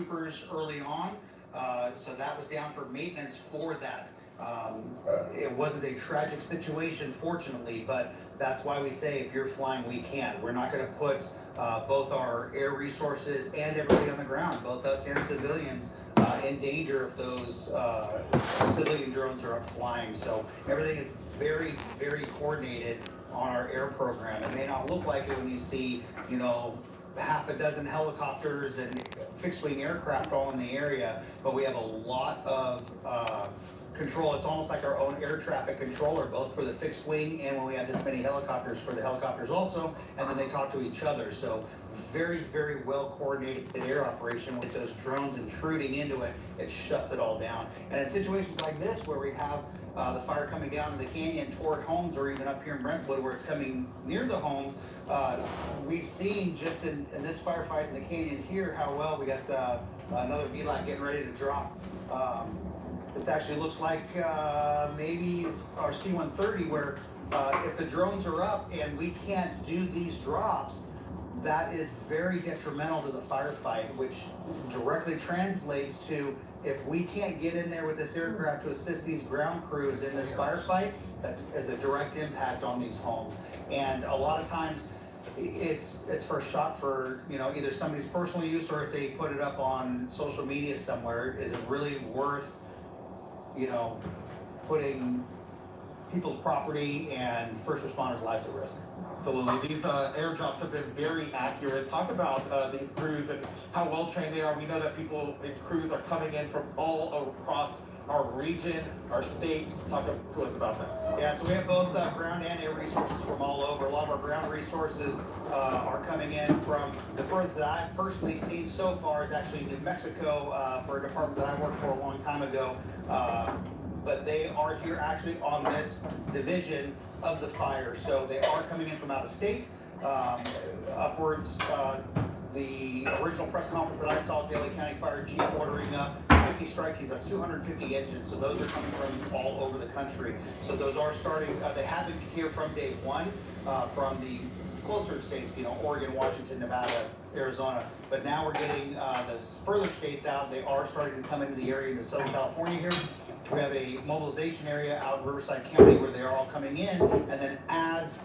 troopers early on, so that was down for maintenance for that. It wasn't a tragic situation, fortunately, but that's why we say if you're flying, we can. We're not going to put both our air resources and everybody on the ground, both us and civilians, in danger if those civilian drones are up flying. So everything is very, very coordinated on our air program. It may not look like it when you see, half a dozen helicopters and fixed-wing aircraft all in the area, but we have a lot of control. It's almost like our own air traffic controller, both for the fixed wing and when we have this many helicopters for the helicopters also, and then they talk to each other. So very, very well coordinated air operation. With those drones intruding into it, it shuts it all down. And in situations like this where we have the fire coming down the canyon toward homes, or even up here in Brentwood where it's coming near the homes, we've seen just in this firefight in the canyon here how well we got another VLAT getting ready to drop. This actually looks like maybe our C-130, where if the drones are up and we can't do these drops, that is very detrimental to the firefight, which directly translates to if we can't get in there with this aircraft to assist these ground crews in this firefight, that has a direct impact on these homes. And a lot of times it's first shot for either somebody's personal use, or if they put it up on social media somewhere. Is it really worth putting people's property and first responders' lives at risk? Absolutely. These airdrops have been very accurate. Talk about these crews and how well trained they are. We know that people and crews are coming in from all across our region, our state. Talk to us about that. Yeah, so we have both ground and air resources from all over. A lot of our ground resources are coming in from the furthest that I've personally seen so far is actually New Mexico, for a department that I worked for a long time ago. But they are here actually on this division of the fire. So they are coming in from out of state, upwards. The original press conference that I saw, Daly County Fire Chief ordering up 50 strike teams. That's 250 engines. So those are coming from all over the country. So those are starting. They have been here from day one, from the closer states, Oregon, Washington, Nevada, Arizona. But now we're getting the further states out. They are starting to come into the area into Southern California here. We have a mobilization area out in Riverside County where they are all coming in, and then as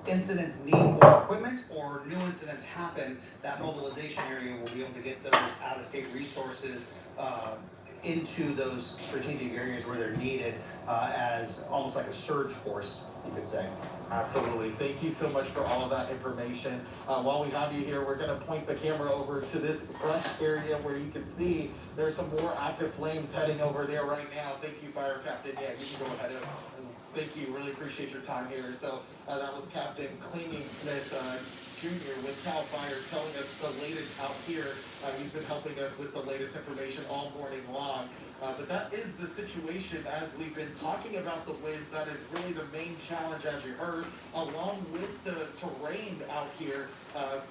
incidents need more equipment or new incidents happen, that mobilization area will be able to get those out-of-state resources into those strategic areas where they're needed, as almost like a surge force, you could say. Absolutely. Thank you so much for all of that information. While we have you here, we're going to point the camera over to this brush area where you can see there's some more active flames heading over there right now. Thank you, Fire Captain. Yeah, you can go ahead and thank you. Really appreciate your time here. So that was Captain Clinging Smith Jr. with CAL FIRE telling us the latest out here. He's been helping us with the latest information all morning long. But that is the situation as we've been talking about the winds. That is really the main challenge, as you heard, along with the terrain out here.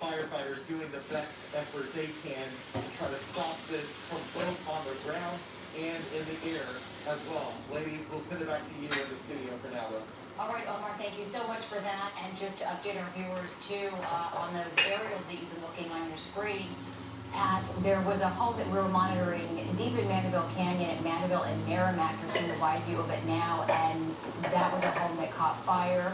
Firefighters doing the best effort they can to try to stop this from both on the ground and in the air as well. Ladies, we'll send it back to you in the studio for now, though. All right, Omar, thank you so much for that. And just to update our viewers, too, on those aerials that you've been looking on your screen, there was a home that we were monitoring deep in Mandeville Canyon at Mandeville and Merrimack. You're seeing the wide view of it now, and that was a home that caught fire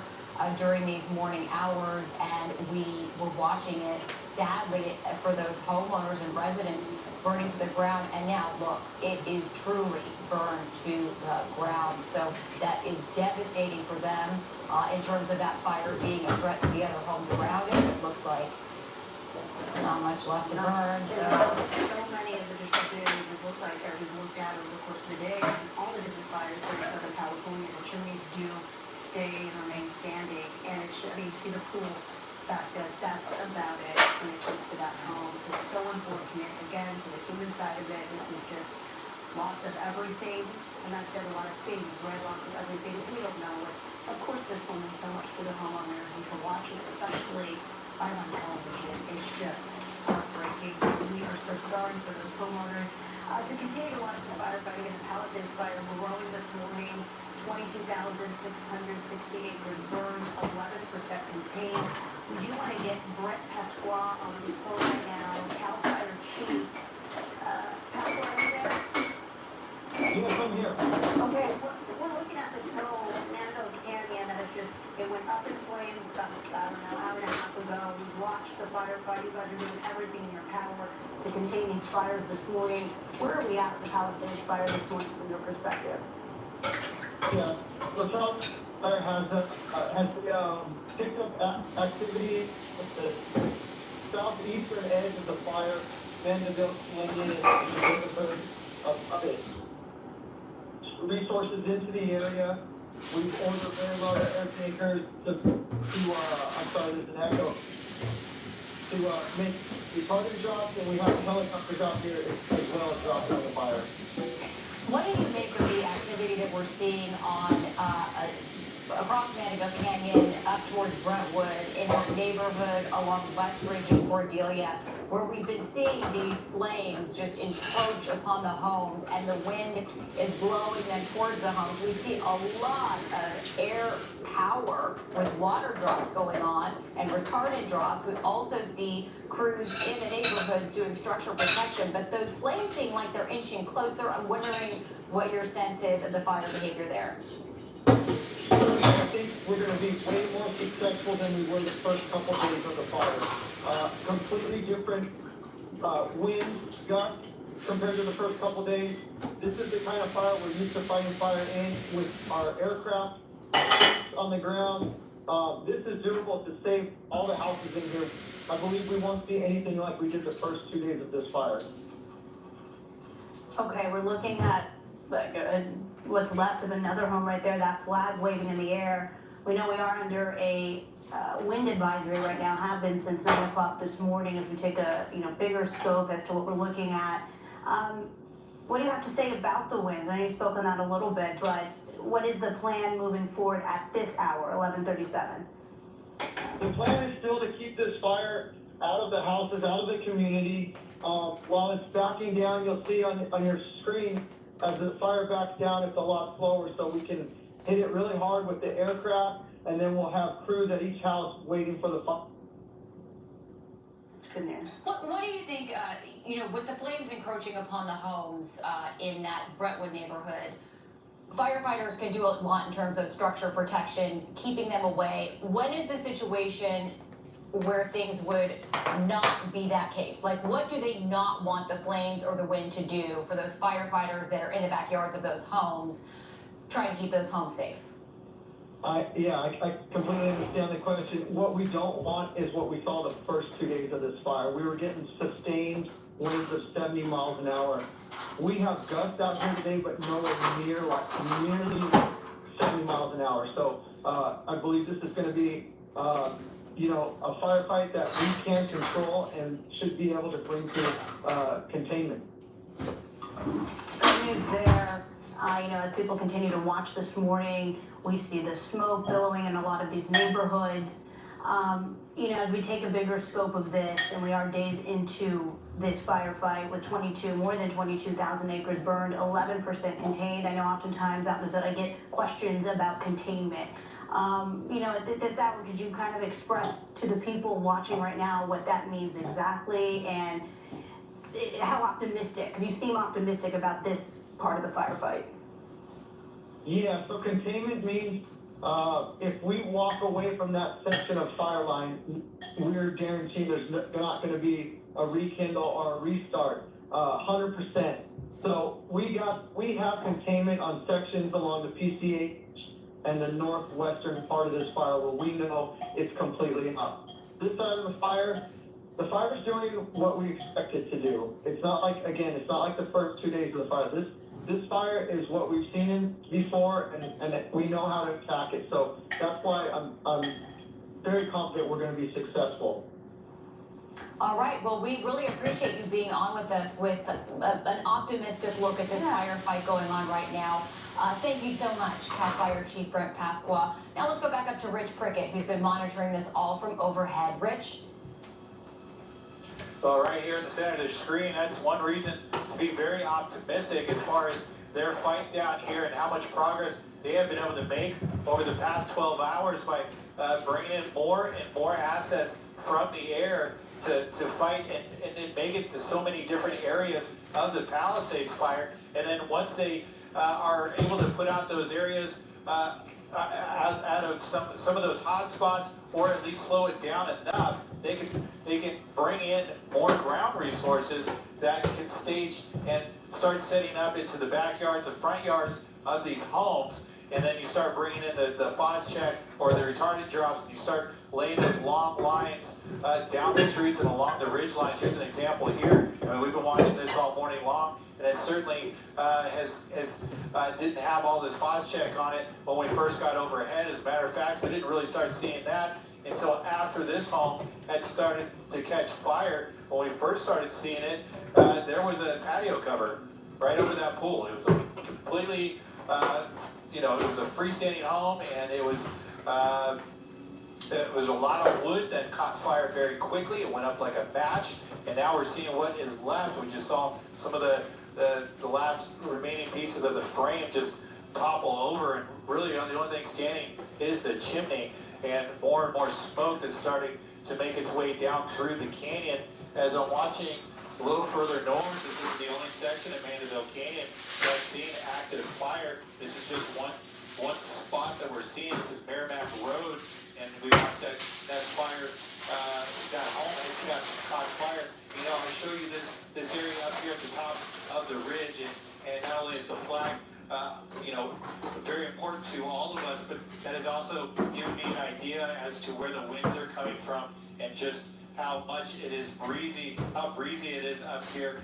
during these morning hours, and we were watching it, sadly, for those homeowners and residents burning to the ground. And now, look, it is truly burned to the ground. So that is devastating for them in terms of that fire being a threat to the other homes around it. It looks like not much left to burn. So many of the disrupted areas we've looked at over the course of the day, and all the different fires here in Southern California, the chimneys do stay and remain standing. And it should be, you see the pool back there, that's about it when it comes to that home. So it's so unfortunate. Again, to the human side of it, this is just loss of everything. And that said, a lot of things, right? Loss of everything. We don't know it. Of course, this will mean so much to the homeowners, and to watch it, especially live on television, it's just heartbreaking. So we are so sorry for those homeowners. As we continue to watch this firefighting in the Palisades fire growing this morning, 22,660 acres burned, 11% contained. We do want to get Brent Pasqua on the phone right now, CAL FIRE Chief. Yes, I'm here. Okay, we're looking at this hill, Manado Canyon, that is just, it went up in flames about, I don't know, hour and a half ago. We've watched the firefight. You guys are doing everything in your power to contain these fires this morning. Where are we at with the Palisades fire this morning from your perspective? Yeah, the South Fire has picked up activity at the southeastern edge of the fire. Vanderbilt, London, and the neighborhood of it. Resources into the area. We've ordered very large air tankers I'm sorry, there's an echo. To make retardant drops, and we have helicopters out here as well dropping on the fire. What do you make of the activity that we're seeing on across Mandeville Canyon up towards Brentwood in that neighborhood along West Ridge and Cordelia, where we've been seeing these flames just encroach upon the homes and the wind is blowing them towards the homes? We see a lot of air power with water drops going on and retardant drops. We also see crews in the neighborhoods doing structural protection, but those flames seem like they're inching closer. I'm wondering what your sense is of the fire behavior there. I think we're going to be way more successful than we were the first couple days of the fire. Completely different wind gust compared to the first couple days. This is the kind of fire we're used to fighting fire in with our aircraft on the ground. This is doable to save all the houses in here. I believe we won't see anything like we did the first 2 days of this fire. Okay, we're looking at what's left of another home right there, that flag waving in the air. We know we are under a wind advisory right now, have been since 9 o'clock this morning as we take a bigger scope as to what we're looking at. What do you have to say about the winds? I know you spoke on that a little bit, but what is the plan moving forward at this hour, 11:37? The plan is still to keep this fire out of the houses, out of the community. While it's backing down, you'll see on your screen, as the fire backs down, it's a lot slower, so we can hit it really hard with the aircraft, and then we'll have crews at each house waiting for the fire. That's good news. What do you think, with the flames encroaching upon the homes in that Brentwood neighborhood, firefighters can do a lot in terms of structure protection, keeping them away. When is the situation where things would not be that case? Like, what do they not want the flames or the wind to do for those firefighters that are in the backyards of those homes, trying to keep those homes safe? I completely understand the question. What we don't want is what we saw the first 2 days of this fire. We were getting sustained winds of 70 miles an hour. We have gusts out here today, but nowhere near nearly 70 miles an hour. So I believe this is going to be a firefight that we can control and should be able to bring to containment. Good news there. As people continue to watch this morning, we see the smoke billowing in a lot of these neighborhoods. As we take a bigger scope of this, and we are days into this firefight with more than 22,000 acres burned, 11% contained. I know oftentimes out in the field I get questions about containment. At this hour, could you kind of express to the people watching right now what that means exactly, and how optimistic, because you seem optimistic about this part of the firefight? Yeah, so containment means if we walk away from that section of fire line, we're guaranteed there's not going to be a rekindle or a restart, 100%. So we have containment on sections along the PCH and the northwestern part of this fire where we know it's completely up. This side of the fire's doing what we expect it to do. It's not like the first 2 days of the fire. This fire is what we've seen before, and we know how to attack it. So that's why I'm very confident we're going to be successful. All right. Well, we really appreciate you being on with us with an optimistic look at this firefight going on right now. Thank you so much, CAL FIRE Chief Brent Pasqua. Now let's go back up to Rich Prickett, who's been monitoring this all from overhead. Rich? Well, right here in the center of the screen, that's one reason to be very optimistic as far as their fight down here and how much progress they have been able to make over the past 12 hours by bringing in more and more assets from the air to fight and make it to so many different areas of the Palisades fire. And then once they are able to put out those areas out of some of those hot spots, or at least slow it down enough, they can bring in more ground resources that can stage and start setting up into the backyards and front yards of these homes. And then you start bringing in the Phos-Chek or the retardant drops, and you start laying those long lines down the streets and along the ridge lines. Here's an example here. I mean, we've been watching this all morning long, and it certainly didn't have all this Phos-Chek on it when we first got overhead. As a matter of fact, we didn't really start seeing that until after this home had started to catch fire. When we first started seeing it, there was a patio cover right over that pool. It was a completely, it was a freestanding home, and it was a lot of wood that caught fire very quickly. It went up like a match, and now we're seeing what is left. We just saw some of the last remaining pieces of the frame just topple over, and really the only thing standing is the chimney, and more smoke that's starting to make its way down through the canyon. As I'm watching a little further north, this is the only section of Mandeville Canyon that's seeing active fire. This is just one spot that we're seeing. This is Merrimack Road, and we watched that fire, that home, it got caught fire. I show you this area up here at the top of the ridge, and not only is the flag, very important to all of us, but that has also given me an idea as to where the winds are coming from, and just how much it is how breezy it is up here,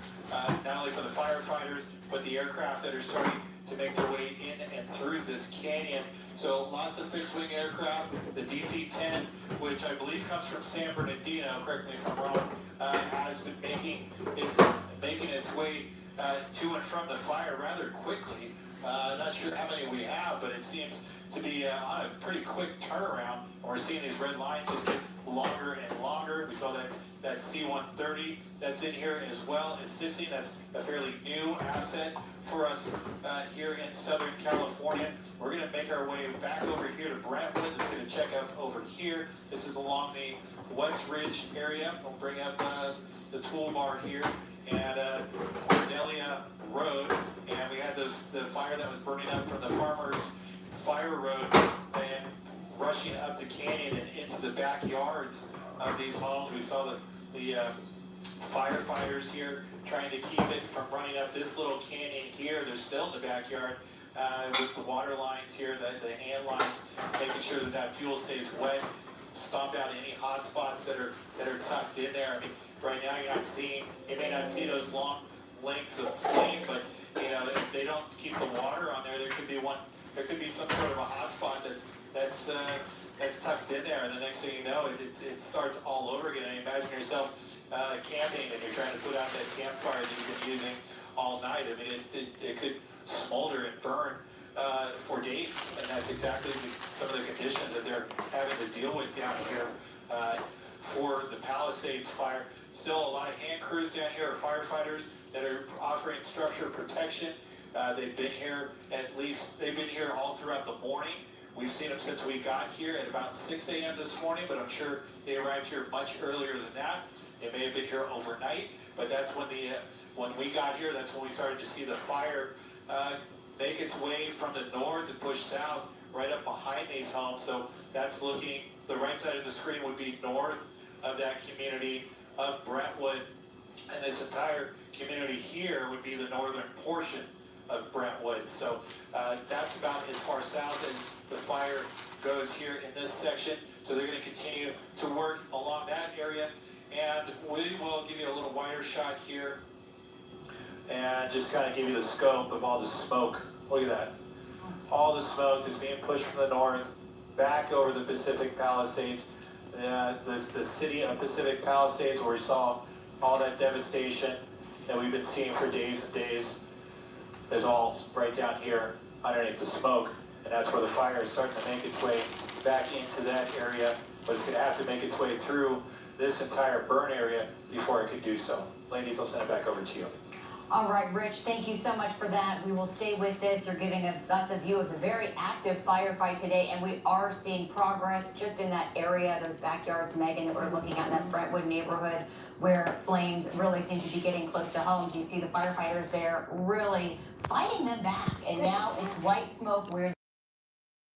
not only for the firefighters, but the aircraft that are starting to make their way in and through this canyon. So lots of fixed-wing aircraft. The DC-10, which I believe comes from San Bernardino, correct me if I'm wrong, has been making its way to and from the fire rather quickly. Not sure how many we have, but it seems to be on a pretty quick turnaround. And we're seeing these red lines just get longer and longer. We saw that C-130 that's in here as well, assisting. That's a fairly new asset for us here in Southern California. We're going to make our way back over here to Brentwood. It's going to check up over here. This is along the West Ridge area. We'll bring up the toolbar here, and Cordelia Road. And we had the fire that was burning up from the Farmers Fire Road and rushing up the canyon and into the backyards of these homes. We saw the firefighters here trying to keep it from running up this little canyon here. They're still in the backyard with the water lines here, the hand lines, making sure that fuel stays wet, stomp out any hot spots that are tucked in there. I mean, right now you may not see those long lengths of flame, but if they don't keep the water on there, there could be some sort of a hot spot that's tucked in there, and the next thing you know, it starts all over again. And imagine yourself camping, and you're trying to put out that campfire that you've been using all night. I mean, it could smolder and burn for days, and that's exactly some of the conditions that they're having to deal with down here for the Palisades fire. Still a lot of hand crews down here, or firefighters that are offering structure protection. They've been here all throughout the morning. We've seen them since we got here at about 6 a.m. this morning, but I'm sure they arrived here much earlier than that. They may have been here overnight, but that's when we got here, that's when we started to see the fire make its way from the north and push south right up behind these homes. So that's looking, the right side of the screen would be north of that community of Brentwood, and this entire community here would be the northern portion of Brentwood. So that's about as far south as the fire goes here in this section. So they're going to continue to work along that area, and we will give you a little wider shot here and just kind of give you the scope of all the smoke. Look at that. All the smoke is being pushed from the north back over the Pacific Palisades. The city of Pacific Palisades, where we saw all that devastation that we've been seeing for days and days, is all right down here underneath the smoke, and that's where the fire is starting to make its way back into that area, but it's going to have to make its way through this entire burn area before it could do so. Ladies, I'll send it back over to you. All right, Rich, thank you so much for that. We will stay with this. You're giving us a view of the very active firefight today, and we are seeing progress just in that area, those backyards, Megan, that we're looking at in that Brentwood neighborhood where flames really seem to be getting close to homes. You see the firefighters there really fighting them back. And now it's white smoke where